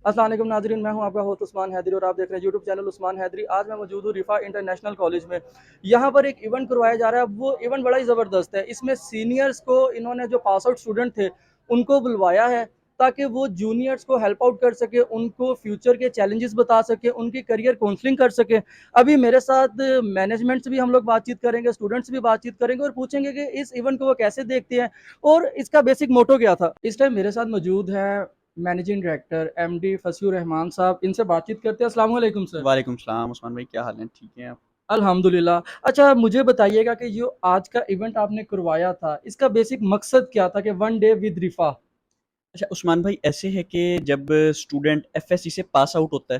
अस्सलाम वालेकुम नाज़रीन, मैं हूं आपका होस्ट उस्मान हैदरी और आप देख रहे हैं यूट्यूब चैनल उस्मान हैदरी। आज मैं मौजूद हूं रिफ़ा इंटरनेशनल कॉलेज में। यहां पर एक इवेंट करवाया जा रहा है, वो इवेंट बड़ा ही ज़बरदस्त है। इसमें सीनियर्स को इन्होंने जो पास आउट स्टूडेंट थे उनको बुलवाया है ताकि वो जूनियर्स को हेल्प आउट कर सके, उनको फ्यूचर के चैलेंजेस बता सके, उनकी करियर काउंसलिंग कर सके। अभी मेरे साथ मैनेजमेंट से भी हम लोग बातचीत करेंगे, स्टूडेंट्स से भी बातचीत करेंगे और पूछेंगे कि इस इवेंट को वो कैसे देखते हैं और इसका बेसिक मोटो क्या था। इस टाइम मेरे साथ मौजूद है मैनेजिंग डायरेक्टर एमडी फसीउर रहमान साहब। इनसे बातचीत करते हैं। अस्सलाम वालेकुम सर। वालेकुम सलाम उस्मान भाई, क्या हाल है? ठीक हैं आप? अल्हम्दुलिल्लाह। अच्छा, मुझे बताइएगा कि जो आज का इवेंट आपने करवाया था, इसका बेसिक मकसद क्या था कि वन डे विद रिफा? अच्छा उस्मान भाई, ऐसे है कि जब स्टूडेंट एफएससी से पास आउट होता है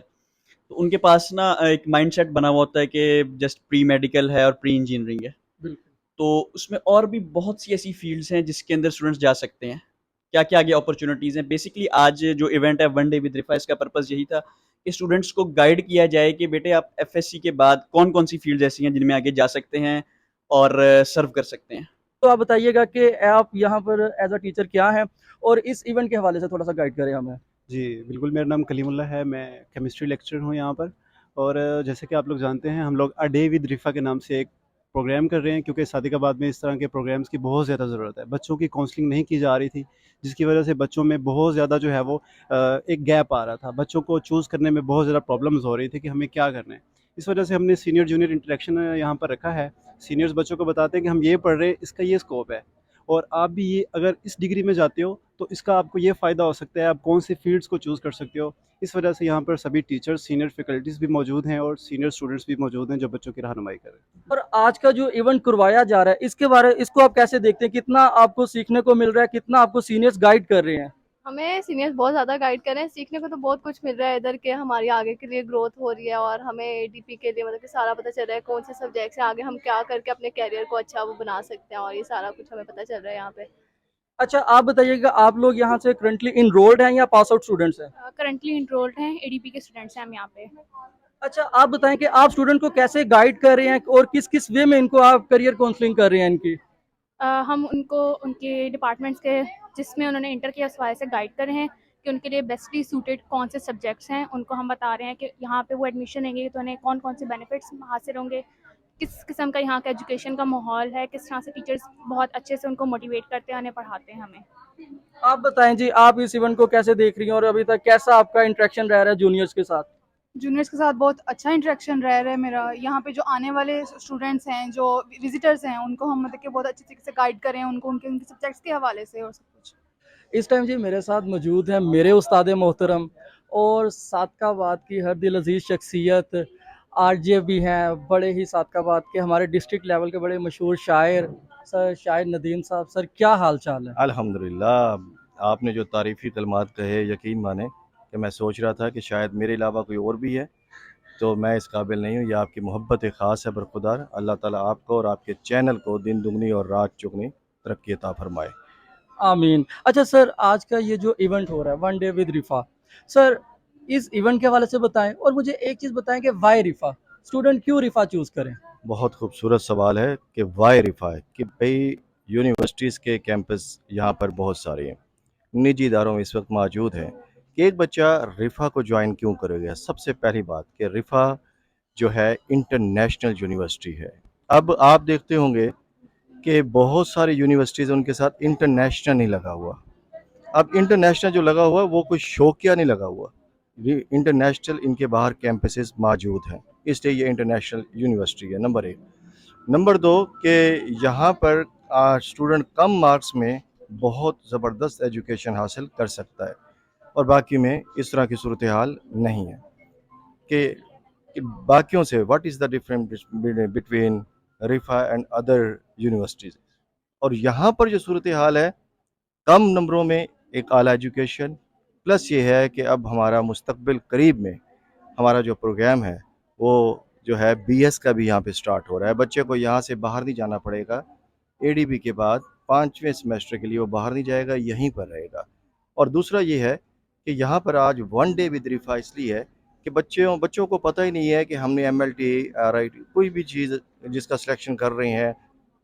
तो उनके पास ना एक माइंडसेट बना हुआ होता है कि जस्ट प्री मेडिकल है और प्री इंजीनियरिंग है। बिल्कुल। तो उसमें और भी बहुत सी ऐसी फील्ड्स हैं जिसके अंदर स्टूडेंट्स जा सकते हैं। क्या क्या आगे अपॉर्चुनिटीज़ हैं। बेसिकली आज जो इवेंट है वन डे विद रिफा, इसका पर्पज़ यही था कि स्टूडेंट्स को गाइड किया जाए कि बेटे आप एफएससी के बाद कौन कौन सी फील्ड ऐसी हैं जिनमें आगे जा सकते हैं और सर्व कर सकते हैं। तो आप बताइएगा कि आप यहाँ पर एज़ अ टीचर क्या हैं और इस इवेंट के हवाले से थोड़ा-सा गाइड करें हमें। जी, बिल्कुल, मेरा नाम कलीमुल्लाह है, मैं केमिस्ट्री लेक्चरर हूँ यहाँ पर। और जैसे कि आप लोग जानते हैं, हम लोग अ डे विद रिफ़ा के नाम से एक प्रोग्राम कर रहे हैं, क्योंकि सादिकाबाद में इस तरह के प्रोग्राम्स की बहुत ज़्यादा ज़रूरत है। बच्चों की काउंसलिंग नहीं की जा रही थी, जिसकी वजह से बच्चों में बहुत ज़्यादा जो है वो एक गैप आ रहा था। बच्चों को चूज़ करने में बहुत ज़्यादा प्रॉब्लम्स हो रही थी कि हमें क्या करना है। इस वजह से हमने सीनियर जूनियर इंटरेक्शन यहाँ पर रखा है। सीनियर्स बच्चों को बताते हैं कि हम ये पढ़ रहे हैं, इसका ये स्कोप है। और आप भी ये अगर इस डिग्री में जाते हो तो इसका आपको ये फ़ायदा हो सकता है, आप कौन सी फ़ील्ड्स को चूज़ कर सकते हो। इस वजह से यहाँ पर सभी टीचर्स, सीनियर फैकल्टीज़ भी मौजूद हैं और सीनियर स्टूडेंट्स भी मौजूद हैं जो बच्चों की रहनुमाई कर रहे हैं। और आज का जो इवेंट करवाया जा रहा है, इसको आप कैसे देखते हैं? कितना आपको सीखने को मिल रहा है? कितना आपको सीनियर्स गाइड कर रहे हैं? हमें सीनियर्स बहुत ज़्यादा गाइड कर रहे हैं, सीखने को तो बहुत कुछ मिल रहा है इधर के, हमारी आगे के लिए ग्रोथ हो रही है और हमें एडीपी के लिए मतलब कि सारा पता चल रहा है कौन से सब्जेक्ट्स हैं, आगे हम क्या करके अपने करियर को अच्छा वो बना सकते हैं और ये सारा कुछ हमें पता चल रहा है यहाँ पे। अच्छा, आप बताइएगा, आप लोग यहाँ से करंटली एनरोल्ड हैं या पास आउट स्टूडेंट्स हैं? करंटली इंट्रोल्ड हैं, एडीपी के स्टूडेंट्स हैं हम यहाँ पे। अच्छा, आप बताएं कि आप स्टूडेंट को कैसे गाइड कर रहे हैं और किस किस वे में इनको आप करियर काउंसलिंग कर रहे हैं इनकी? हम उनको उनके डिपार्टमेंट्स के जिसमें उन्होंने इंटर किया उस वाले से गाइड कर रहे हैं कि उनके लिए बेस्टली सूटेड कौन से सब्जेक्ट्स हैं। उनको हम बता रहे हैं कि यहाँ पे वो एडमिशन लेंगे तो उन्हें कौन कौन से बेनिफिट्स हासिल होंगे, किस किस्म का यहाँ का एजुकेशन का माहौल है, किस तरह से टीचर्स बहुत अच्छे से उनको मोटिवेट करते हैं, उन्हें पढ़ाते हैं हमें। आप बताएं जी, आप इस इवेंट को कैसे देख रही हैं और अभी तक कैसा आपका इंटरेक्शन रह रहा है जूनियर्स के साथ? जूनियर्स के साथ बहुत अच्छा इंटरेक्शन रह रहा है मेरा। यहाँ पे जो आने वाले स्टूडेंट्स हैं, जो विजिटर्स हैं, उनको हम मतलब कि बहुत अच्छे तरीके से गाइड करें, उनको उनके उनके सब्जेक्ट्स के हवाले से और सब कुछ। इस टाइम जी मेरे साथ मौजूद हैं मेरे उस्ताद मोहतरम और सादकाबाद की हर दिल अजीज़ शख्सियत आरजे भी हैं, बड़े ही सादकाबाद के हमारे डिस्ट्रिक्ट लेवल के बड़े मशहूर शायर सर शायर नदीम साहब। सर, क्या हाल चाल है? अल्हम्दुलिल्लाह, आपने जो तारीफ़ी कलमात कहे, यकीन माने कि मैं सोच रहा था कि शायद मेरे अलावा कोई और भी है, तो मैं इस काबिल नहीं हूँ। ये आपकी मोहब्बत ख़ास है बरखुदार। अल्लाह ताला आपको और आपके चैनल को दिन दुगनी और रात चौगनी तरक्की अता फ़रमाए। आमीन। अच्छा सर, आज का ये जो इवेंट हो रहा है वन डे विद रिफा, सर इस इवेंट के हवाले से बताएं और मुझे एक चीज़ बताएं कि वाई रिफा, स्टूडेंट क्यों रिफा चूज़ करें? बहुत खूबसूरत सवाल है कि वाई रिफ़ा है कि भई यूनिवर्सिटीज़ के कैंपस यहाँ पर बहुत सारे हैं, निजी इदारों में इस वक्त मौजूद हैं कि एक बच्चा रिफ़ा को ज्वाइन क्यों करेगा। सबसे पहली बात कि रिफ़ा जो है इंटरनेशनल यूनिवर्सिटी है। अब आप देखते होंगे कि बहुत सारी यूनिवर्सिटीज़ उनके साथ इंटरनेशनल नहीं लगा हुआ। अब इंटरनेशनल जो लगा हुआ है वो कोई शौकिया नहीं लगा हुआ। ये इंटरनेशनल इनके बाहर कैंपसेस मौजूद हैं, इसलिए ये इंटरनेशनल यूनिवर्सिटी है, नंबर 1। नंबर 2 कि यहाँ पर स्टूडेंट कम मार्क्स में बहुत ज़बरदस्त एजुकेशन हासिल कर सकता है और बाकी में इस तरह की सूरत हाल नहीं है कि बाकियों से what is the difference between रिफा and other universities. और यहाँ पर जो सूरत हाल है, कम नंबरों में एक आला एजुकेशन, प्लस ये है कि अब हमारा मुस्तकबिल करीब में हमारा जो प्रोग्राम है वो जो है बीएस का भी यहाँ पे स्टार्ट हो रहा है। बच्चे को यहाँ से बाहर नहीं जाना पड़ेगा। एडीबी के बाद 5वें सेमेस्टर के लिए वो बाहर नहीं जाएगा, यहीं पर रहेगा। और दूसरा ये है कि यहाँ पर आज वन डे विद रिफा इसलिए है कि बच्चों बच्चों को पता ही नहीं है कि हमने एमएलटी राइट कोई भी चीज़ जिसका सिलेक्शन कर रहे हैं,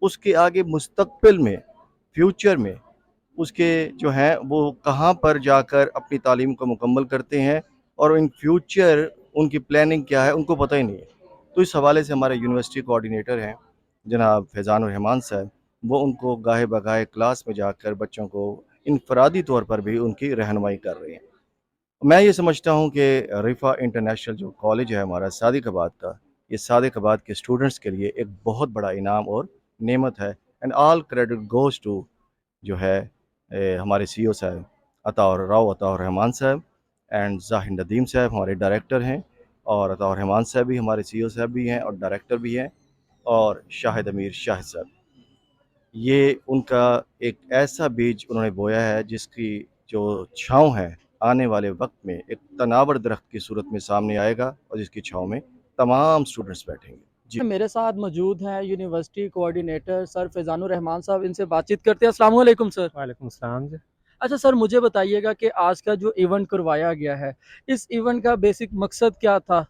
उसके आगे मुस्तकबिल में, फ्यूचर में उसके जो हैं वो कहाँ पर जाकर अपनी तालीम को मुकम्मल करते हैं और इन फ्यूचर उनकी प्लानिंग क्या है उनको पता ही नहीं है। तो इस हवाले से हमारे यूनिवर्सिटी कोऑर्डिनेटर हैं जनाब फैज़ानुर रहमान साहब, वो उनको गाहे बगाहे क्लास में जाकर बच्चों को इनफरादी तौर पर भी उनकी रहनुमाई कर रहे हैं। मैं ये समझता हूँ कि रिफ़ा इंटरनेशनल जो कॉलेज है हमारा सादिकाबाद का, ये सादिकाबाद के स्टूडेंट्स के लिए एक बहुत बड़ा इनाम और नेमत है। And all credit goes to जो है हमारे सीईओ साहब अताउर रहमान साहब एंड ज़ाहिर नदीम साहब हमारे डायरेक्टर हैं, और अताउर रहमान साहब भी हमारे सीईओ साहब भी हैं और डायरेक्टर भी हैं, और शाहिद अमीर शाहिद साहब। ये उनका एक ऐसा बीज उन्होंने बोया है जिसकी जो छाँव है आने वाले वक्त में एक तनावर दरख्त की सूरत में सामने आएगा और जिसकी छाँव में तमाम स्टूडेंट्स बैठेंगे। जी। मेरे साथ मौजूद हैं यूनिवर्सिटी कोऑर्डिनेटर सर फैज़ानुर रहमान साहब, इनसे बातचीत करते हैं। अस्सलाम वालेकुम सर। वालेकुम सलाम जी। अच्छा सर, मुझे बताइएगा कि आज का जो इवेंट करवाया गया है, इस इवेंट का बेसिक मकसद क्या था?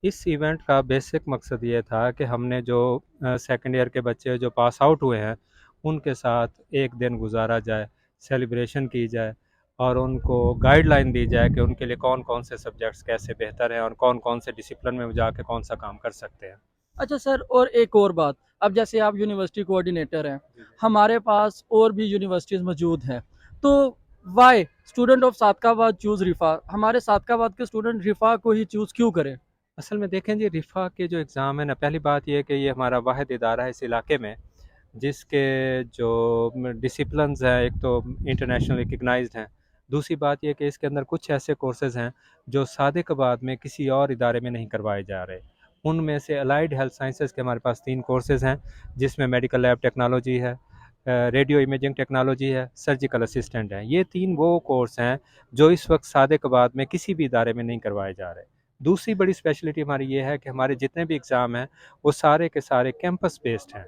इस इवेंट का बेसिक मकसद ये था कि हमने जो सेकंड ईयर के बच्चे जो पास आउट हुए हैं उनके साथ एक दिन गुजारा जाए, सेलिब्रेशन की जाए और उनको गाइडलाइन दी जाए कि उनके लिए कौन कौन से सब्जेक्ट्स कैसे बेहतर हैं और कौन कौन से डिसिप्लिन में जाके कौन सा काम कर सकते हैं। अच्छा सर, और एक और बात, अब जैसे आप यूनिवर्सिटी कोऑर्डिनेटर हैं, हमारे पास और भी यूनिवर्सिटीज़ मौजूद हैं, तो why student of Sadiqabad choose Riphah? हमारे सादकाबाद के स्टूडेंट रिफ़ा को ही चूज़ क्यों करें? असल में देखें जी, रिफ़ा के जो एग्ज़ाम है ना, पहली बात ये है कि ये हमारा वाहिद इदारा है इस इलाके में जिसके जो डिसिप्लिन्स हैं एक तो इंटरनेशनल रिकग्नाइज्ड हैं। दूसरी बात ये कि इसके अंदर कुछ ऐसे कोर्सेज़ हैं जो सादिकाबाद में किसी और इदारे में नहीं करवाए जा रहे। उनमें से अलाइड हेल्थ साइंसेज़ के हमारे पास 3 कोर्सेज़ हैं जिसमें मेडिकल लैब टेक्नोलॉजी है, रेडियो इमेजिंग टेक्नोलॉजी है, सर्जिकल असिस्टेंट है। ये 3 वो कोर्स हैं जो इस वक्त सादिकाबाद में किसी भी इदारे में नहीं करवाए जा रहे। दूसरी बड़ी स्पेशलिटी हमारी ये है कि हमारे जितने भी एग्ज़ाम हैं वो सारे के सारे कैंपस बेस्ड हैं।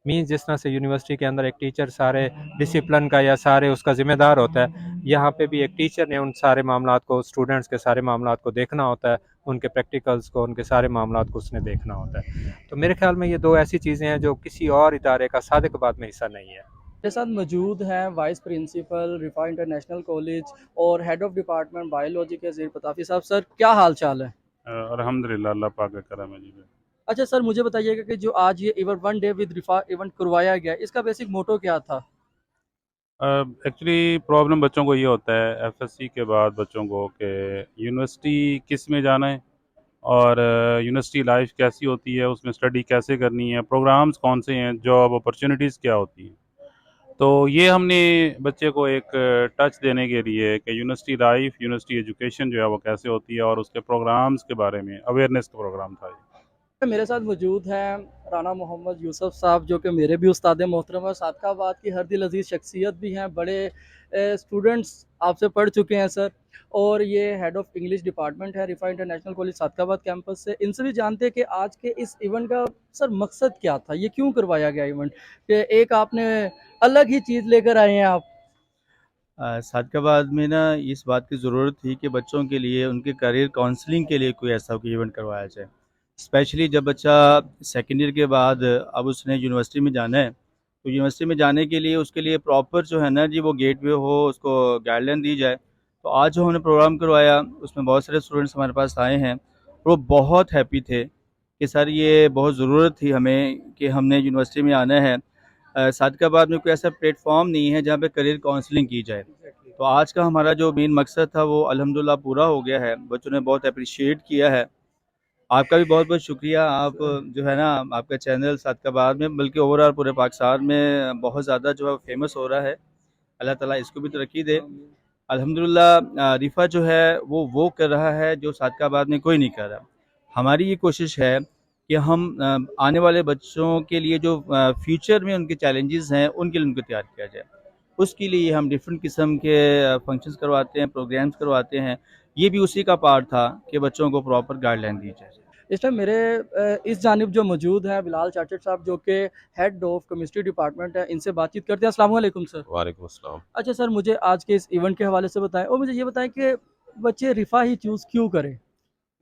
मीन्स जिस तरह से यूनिवर्सिटी के अंदर एक टीचर सारे डिसिप्लिन का या सारे उसका ज़िम्मेदार होता है, यहाँ पे भी एक टीचर ने उन सारे मामलात को, स्टूडेंट्स के सारे मामलात को देखना होता है, उनके प्रैक्टिकल्स को, उनके सारे मामलात को उसने देखना होता है। तो मेरे ख्याल में ये 2 ऐसी चीज़ें हैं जो किसी और इदारे का सादिकाबाद में हिस्सा नहीं है। मेरे साथ मौजूद हैं वाइस प्रिंसिपल रिफ़ा इंटरनेशनल कॉलेज और हेड ऑफ डिपार्टमेंट बायोलॉजी के ज़हीर पताफ़ी साहब। सर, क्या हाल चाल है? अल्हम्दुलिल्लाह, अल्लाह पाक का करम है जी। अच्छा सर, मुझे बताइएगा कि जो आज ये event one day with Riphah event करवाया गया है, इसका बेसिक मोटो क्या था? एक्चुअली प्रॉब्लम बच्चों को ये होता है एफएससी के बाद बच्चों को कि यूनिवर्सिटी किस में जाना है और यूनिवर्सिटी लाइफ कैसी होती है, उसमें स्टडी कैसे करनी है, प्रोग्राम्स कौन से हैं, जॉब अपॉर्चुनिटीज़ क्या होती हैं। तो ये हमने बच्चे को एक टच देने के लिए कि यूनिवर्सिटी लाइफ, यूनिवर्सिटी एजुकेशन जो है वो कैसे होती है और उसके प्रोग्राम्स के बारे में अवेयरनेस का प्रोग्राम था ये। मेरे साथ मौजूद हैं राना मोहम्मद यूसुफ साहब, जो कि मेरे भी उस्ताद मोहतरम और सादकाबाद की हर दिल अजीज़ शख्सियत भी हैं। बड़े स्टूडेंट्स आपसे पढ़ चुके हैं सर, और ये हेड ऑफ इंग्लिश डिपार्टमेंट है रिफ़ा इंटरनेशनल कॉलेज सादकाबाद कैंपस से। इनसे भी जानते हैं कि आज के इस इवेंट का सर मकसद क्या था, ये क्यों करवाया गया इवेंट, कि एक आपने अलग ही चीज़ लेकर आए हैं आप। सादकाबाद में ना इस बात की ज़रूरत थी कि बच्चों के लिए उनके करियर काउंसलिंग के लिए कोई ऐसा कोई इवेंट करवाया जाए। स्पेशली जब बच्चा सेकेंड ईयर के बाद अब उसने यूनिवर्सिटी में जाना है, तो यूनिवर्सिटी में जाने के लिए उसके लिए प्रॉपर जो है ना जी वो गेटवे हो, उसको गाइडलाइन दी जाए। तो आज जो हमने प्रोग्राम करवाया उसमें बहुत सारे स्टूडेंट्स हमारे पास आए हैं, वो बहुत हैप्पी थे कि सर ये बहुत ज़रूरत थी हमें कि हमने यूनिवर्सिटी में आना है। सादकाबाद में कोई ऐसा प्लेटफॉर्म नहीं है जहाँ पे करियर काउंसलिंग की जाए। तो आज का हमारा जो मेन मकसद था वो अल्हम्दुलिल्लाह पूरा हो गया है। बच्चों ने बहुत अप्रिशिएट किया है। आपका भी बहुत बहुत शुक्रिया। आप जो है ना, आपका चैनल सादकाबाद में बल्कि ओवरऑल पूरे पाकिस्तान में बहुत ज़्यादा जो है फेमस हो रहा है। अल्लाह ताला इसको भी तरक्की दे। अल्हम्दुलिल्लाह रिफ़ा जो है वो कर रहा है जो सादकाबाद में कोई नहीं कर रहा। हमारी ये कोशिश है कि हम आने वाले बच्चों के लिए जो फ्यूचर में उनके चैलेंजेस हैं उनके लिए उनको तैयार किया जाए। उसके लिए हम डिफरेंट किस्म के फंक्शंस करवाते हैं, प्रोग्राम्स करवाते हैं। ये भी उसी का पार्ट था कि बच्चों को प्रॉपर गाइडलाइन दी जाए। इस टाइम मेरे इस जानिब जो मौजूद हैं बिलाल चाचड़ साहब, जो कि हेड ऑफ केमिस्ट्री डिपार्टमेंट है, इनसे बातचीत करते हैं। अस्सलाम वालेकुम सर। वालेकुम अस्सलाम। अच्छा सर, मुझे आज के इस इवेंट के हवाले से बताएं, और मुझे ये बताएं कि बच्चे रिफ़ा ही चूज़ क्यों करें?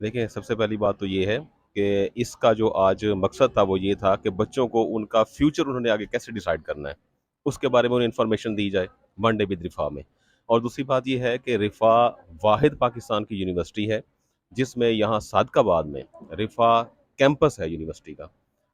देखिए, सबसे पहली बात तो ये है कि इसका जो आज मकसद था वो ये था कि बच्चों को उनका फ्यूचर उन्होंने आगे कैसे डिसाइड करना है, उसके बारे में उन्हें इन्फॉर्मेशन दी जाए। वनडे विद रिफ़ा में। और दूसरी बात ये है कि रिफ़ा वाहिद पाकिस्तान की यूनिवर्सिटी है जिसमें यहाँ सादकाबाद में रिफ़ा कैंपस है यूनिवर्सिटी का।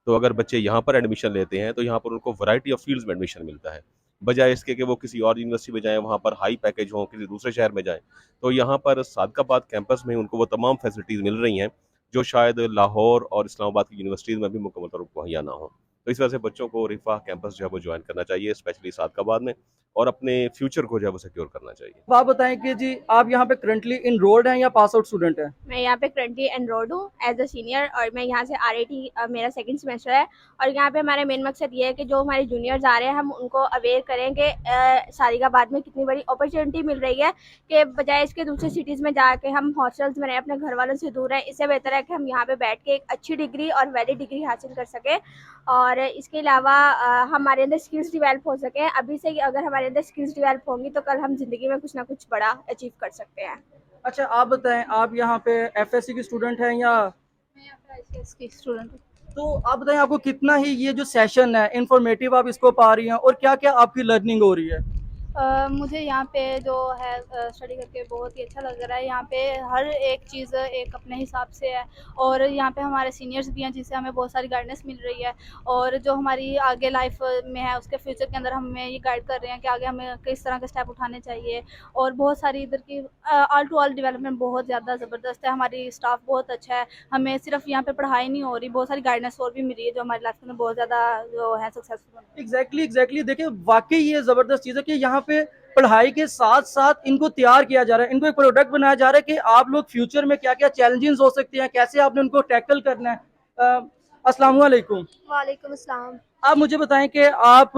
तो अगर बच्चे यहाँ पर एडमिशन लेते हैं तो यहाँ पर उनको वैरायटी ऑफ फील्ड्स में एडमिशन मिलता है, बजाय इसके कि वो किसी और यूनिवर्सिटी में जाएँ, वहाँ पर हाई पैकेज हो, किसी दूसरे शहर में जाएँ। तो यहाँ पर सादकाबाद कैंपस में उनको वो तमाम फैसिलिटीज़ मिल रही हैं जो शायद लाहौर और इस्लामाबाद की यूनिवर्सिटीज़ में भी मुकम्मल तौर पर मुहैया ना हो। तो इस वजह से बच्चों को रिफ़ा कैंपस जो है वो ज्वाइन करना चाहिए, स्पेशली सादकाबाद में, और अपने फ्यूचर को जो है वो सिक्योर करना चाहिए। तो आप बताएं कि जी आप यहाँ पे करंटली इनरोल्ड हैं या पास आउट स्टूडेंट हैं? मैं यहाँ पे करंटली एनरोल्ड हूँ एज अ सीनियर, और मैं यहाँ से RIT मेरा सेकंड सेमेस्टर है। और यहाँ पे हमारा मेन मकसद ये है कि जो हमारे जूनियर्स आ रहे हैं हम उनको अवेयर करें कि सादिकाबाद में कितनी बड़ी अपॉर्चुनिटी मिल रही है, कि बजाय इसके दूसरे सिटीज़ में जाके हम हॉस्टल्स में रहें, अपने घर वालों से दूर रहें। इससे बेहतर है कि हम यहाँ पे बैठ के एक अच्छी डिग्री और वैलिड डिग्री हासिल कर सकें, और इसके अलावा हमारे अंदर स्किल्स डेवलप हो सकें। अभी से अगर हमारे अंदर स्किल्स डेवलप होंगी तो कल हम ज़िंदगी में कुछ ना कुछ बड़ा अचीव कर सकते हैं। अच्छा आप बताएं, आप यहाँ पे FSC की स्टूडेंट हैं या? मैं यहाँ पे ICS की स्टूडेंट हूँ। तो आप बताएं आपको कितना ही ये जो सेशन है इन्फॉर्मेटिव आप इसको पा रही हैं और क्या क्या आपकी लर्निंग हो रही है? मुझे यहाँ पे जो है स्टडी करके बहुत ही अच्छा लग रहा है। यहाँ पे हर एक चीज़ एक अपने हिसाब से है, और यहाँ पे हमारे सीनियर्स भी हैं जिससे हमें बहुत सारी गाइडेंस मिल रही है, और जो हमारी आगे लाइफ में है उसके फ्यूचर के अंदर हमें ये गाइड कर रहे हैं कि आगे हमें किस तरह के स्टेप उठाने चाहिए। और बहुत सारी इधर की ऑल टू ऑल डेवलपमेंट बहुत ज़्यादा ज़बरदस्त है। हमारी स्टाफ बहुत अच्छा है, हमें सिर्फ यहाँ पे पढ़ाई नहीं हो रही, बहुत सारी गाइडेंस और भी मिल रही है जो हमारी लाइफ में बहुत ज़्यादा जो है सक्सेसफुल। एग्जैक्टली देखिए वाकई ये जबरदस्त चीज़ है कि यहाँ पे पढ़ाई के साथ साथ इनको तैयार किया जा रहा है, इनको एक प्रोडक्ट बनाया जा रहा है कि आप लोग फ्यूचर में क्या क्या चैलेंजेस हो सकते हैं, कैसे आपने उनको टैकल करना है। अस्सलाम वालेकुम। वालेकुम अस्सलाम। आप मुझे बताएं कि आप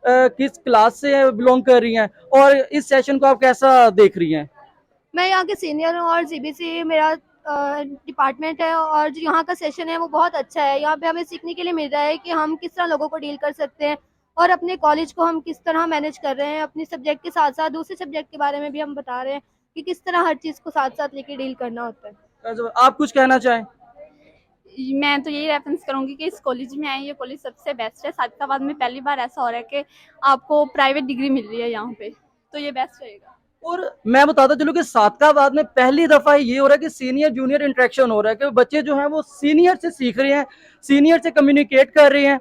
किस क्लास से बिलोंग कर रही हैं और इस सेशन को आप कैसा देख रही हैं? मैं यहाँ के सीनियर हूँ और CBC मेरा डिपार्टमेंट है, और जो यहाँ का सेशन है वो बहुत अच्छा है। यहाँ पे हमें सीखने के लिए मिल रहा है कि हम किस तरह लोगों को डील कर सकते हैं, और अपने कॉलेज को हम किस तरह मैनेज कर रहे हैं। अपने सब्जेक्ट के साथ साथ दूसरे सब्जेक्ट के बारे में भी हम बता रहे हैं कि किस तरह हर चीज़ को साथ साथ लेके डील करना होता है। आप कुछ कहना चाहें? मैं तो यही रेफरेंस करूंगी कि इस कॉलेज में आए, ये कॉलेज सबसे बेस्ट है। सादिकाबाद में पहली बार ऐसा हो रहा है कि आपको प्राइवेट डिग्री मिल रही है यहाँ पे, तो ये बेस्ट रहेगा। और मैं बताता चलूं कि सादकाबाद में पहली दफा ये हो रहा है कि सीनियर जूनियर इंटरेक्शन हो रहा है, कि बच्चे जो हैं वो सीनियर से सीख रहे हैं, सीनियर से कम्युनिकेट कर रहे हैं।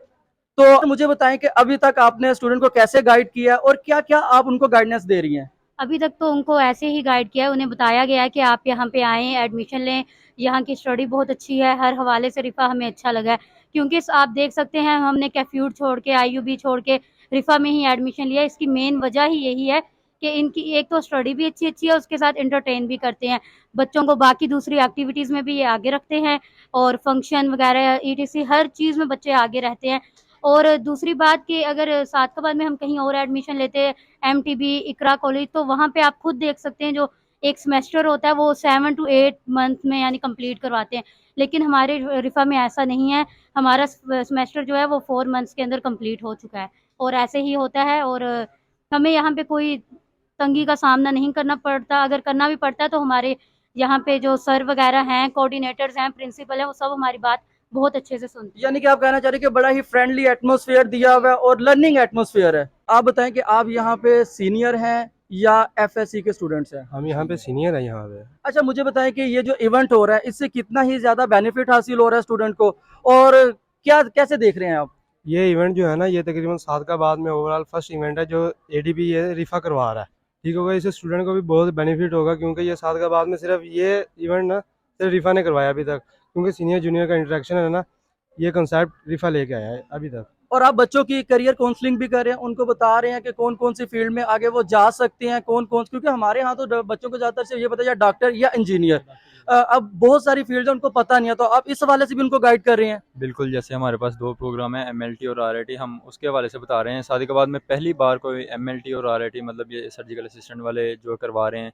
तो मुझे बताएं कि अभी तक आपने स्टूडेंट को कैसे गाइड किया और क्या क्या आप उनको गाइडेंस दे रही हैं? अभी तक तो उनको ऐसे ही गाइड किया है, उन्हें बताया गया है कि आप यहाँ पे आएँ, एडमिशन लें, यहाँ की स्टडी बहुत अच्छी है। हर हवाले से रिफ़ा हमें अच्छा लगा है, क्योंकि आप देख सकते हैं हमने कैफ्यूट छोड़ के, IUB छोड़ के रिफ़ा में ही एडमिशन लिया। इसकी मेन वजह ही यही है कि इनकी एक तो स्टडी भी अच्छी है, उसके साथ एंटरटेन भी करते हैं बच्चों को, बाकी दूसरी एक्टिविटीज़ में भी ये आगे रखते हैं, और फंक्शन वगैरह ETC हर चीज़ में बच्चे आगे रहते हैं। और दूसरी बात कि अगर सादकाबाद में हम कहीं और एडमिशन लेते हैं, MTB, इकरा कॉलेज, तो वहाँ पे आप खुद देख सकते हैं जो एक सेमेस्टर होता है वो 7 to 8 मंथ में यानी कंप्लीट करवाते हैं, लेकिन हमारे रिफ़ा में ऐसा नहीं है। हमारा सेमेस्टर जो है वो 4 मंथ्स के अंदर कंप्लीट हो चुका है, और ऐसे ही होता है। और हमें यहाँ पे कोई तंगी का सामना नहीं करना पड़ता। अगर करना भी पड़ता है तो हमारे यहाँ पे जो सर वगैरह हैं, कोऑर्डिनेटर्स हैं, प्रिंसिपल हैं, वो सब हमारी बात बहुत अच्छे से सुनते हैं। यानी कि आप कहना चाह रहे हैं कि बड़ा ही फ्रेंडली एटमॉस्फेयर दिया हुआ है और लर्निंग एटमॉस्फेयर है। आप बताएं कि आप यहाँ पे सीनियर हैं या FSC के स्टूडेंट्स हैं? हम यहाँ पे सीनियर हैं यहाँ पे। अच्छा मुझे बताएं कि ये जो इवेंट हो रहा है इससे कितना ही ज्यादा बेनिफिट हासिल हो रहा है स्टूडेंट को, और क्या कैसे देख रहे हैं आप? ये इवेंट जो है ना, ये तकरीबन सादकाबाद में ओवरऑल फर्स्ट इवेंट है जो ADB ये रिफ़ा करवा रहा है। ठीक होगा, इससे स्टूडेंट को भी बहुत बेनिफिट होगा, क्योंकि ये सादकाबाद में सिर्फ ये इवेंट ना सिर्फ रिफ़ा ने करवाया अभी तक, क्योंकि सीनियर जूनियर का इंटरेक्शन है ना, ये कंसेप्ट रिफ़ा लेके आया है अभी तक। और आप बच्चों की करियर काउंसलिंग भी कर रहे हैं, उनको बता रहे हैं कि कौन कौन सी फील्ड में आगे वो जा सकते हैं, कौन कौन, क्योंकि हमारे यहाँ तो बच्चों को ज़्यादातर से ये पता है या डॉक्टर या इंजीनियर, अब बहुत सारी फील्ड है उनको पता नहीं है, तो आप इस हवाले से भी उनको गाइड कर रहे हैं? बिल्कुल, जैसे हमारे पास 2 प्रोग्राम है, MLT और RIT, हम उसके हवाले से बता रहे हैं। सादिकाबाद में पहली बार कोई MLT और RIT मतलब ये सर्जिकल असिस्टेंट वाले जो करवा रहे हैं,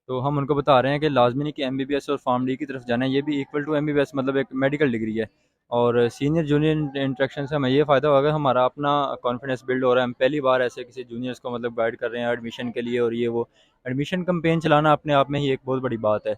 तो हम उनको बता रहे हैं कि लाजमी नहीं कि MBBS और PharmD की तरफ जाना है, ये भी इक्वल टू MBBS मतलब एक मेडिकल डिग्री है। और सीनियर जूनियर इंटरेक्शन से हमें ये फ़ायदा होगा, हमारा अपना कॉन्फिडेंस बिल्ड हो रहा है। हम पहली बार ऐसे किसी जूनियर्स को मतलब गाइड कर रहे हैं एडमिशन के लिए, और ये वो एडमिशन कैंपेन चलाना अपने आप में ही एक बहुत बड़ी बात है।